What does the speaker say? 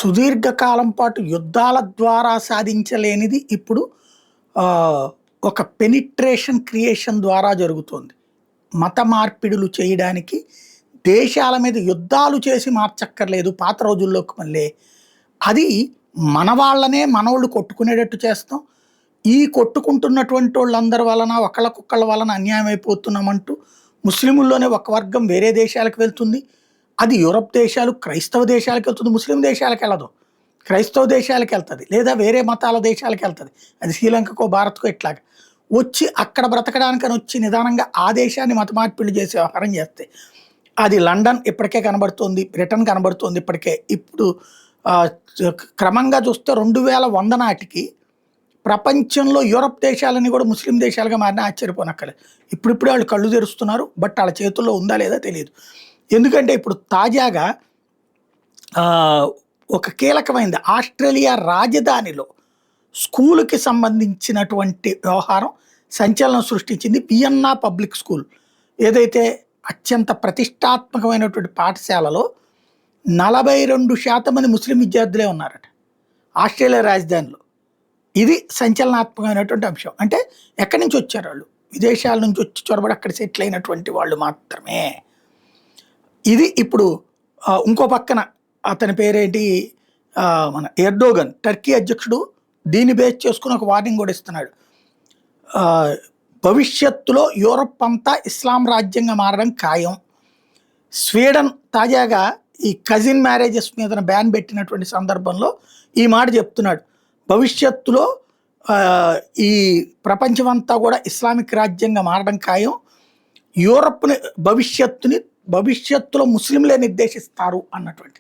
సుదీర్ఘకాలం పాటు యుద్ధాల ద్వారా సాధించలేనిది ఇప్పుడు ఒక పెనిట్రేషన్ క్రియేషన్ ద్వారా జరుగుతోంది. మత మార్పిడులు చేయడానికి దేశాల మీద యుద్ధాలు చేసి మార్చక్కర్లేదు. పాత రోజుల్లోకి మళ్ళీ అది మన వాళ్ళనే మనోళ్ళు కొట్టుకునేటట్టు చేస్తాం. ఈ కొట్టుకుంటున్నటువంటి వాళ్ళందరి వలన ఒకళ్ళకొకళ్ళ వలన అన్యాయం అయిపోతున్నామంటూ ముస్లిముల్లోనే ఒక వర్గం వేరే దేశాలకు వెళ్తుంది. అది యూరప్ దేశాలు, క్రైస్తవ దేశాలకు వెళ్తుంది. ముస్లిం దేశాలకు వెళ్ళదు, క్రైస్తవ దేశాలకు వెళ్తుంది, లేదా వేరే మతాల దేశాలకు వెళ్తుంది. అది శ్రీలంకకో భారత్కో ఇట్లాగా వచ్చి అక్కడ బ్రతకడానికని వచ్చి నిదానంగా ఆ దేశాన్ని మత మార్పిడి చేసి వ్యవహారం చేస్తే అది లండన్ ఇప్పటికే కనబడుతోంది, బ్రిటన్ కనబడుతోంది ఇప్పటికే. ఇప్పుడు క్రమంగా చూస్తే 2100 నాటికి ప్రపంచంలో యూరప్ దేశాలని కూడా ముస్లిం దేశాలుగా మారినా ఆశ్చర్యపోనక్కర్లేదు. ఇప్పుడిప్పుడే వాళ్ళు కళ్ళు తెరుస్తున్నారు. బట్ వాళ్ళ చేతుల్లో ఉందా లేదా తెలియదు. ఎందుకంటే ఇప్పుడు తాజాగా ఒక కీలకమైనది ఆస్ట్రేలియా రాజధానిలో స్కూలుకి సంబంధించినటువంటి వ్యవహారం సంచలనం సృష్టించింది. వియన్నా పబ్లిక్ స్కూల్ ఏదైతే అత్యంత ప్రతిష్టాత్మకమైనటువంటి పాఠశాలలో 42% మంది ముస్లిం విద్యార్థులే ఉన్నారట ఆస్ట్రేలియా రాజధానిలో. ఇది సంచలనాత్మకమైనటువంటి అంశం. అంటే ఎక్కడి నుంచి వచ్చారు వాళ్ళు? విదేశాల నుంచి వచ్చి చొరబడి అక్కడ సెటిల్ అయినటువంటి వాళ్ళు మాత్రమే. ఇది ఇప్పుడు ఇంకో పక్కన అతని పేరేంటి, మన ఎర్డోగన్ టర్కీ అధ్యక్షుడు దీన్ని బేస్ చేసుకుని ఒక వార్నింగ్ కూడా ఇస్తున్నాడు. భవిష్యత్తులో యూరప్ అంతా ఇస్లాం రాజ్యంగా మారడం ఖాయం. స్వీడన్ తాజాగా ఈ కజిన్ మ్యారేజెస్ మీద బ్యాన్ పెట్టినటువంటి సందర్భంలో ఈ మాట చెప్తున్నాడు. భవిష్యత్తులో ఈ ప్రపంచమంతా కూడా ఇస్లామిక్ రాజ్యంగా మారడం ఖాయం. యూరప్ని భవిష్యత్తులో ముస్లింలే నిర్దేశిస్తారు అన్నటువంటి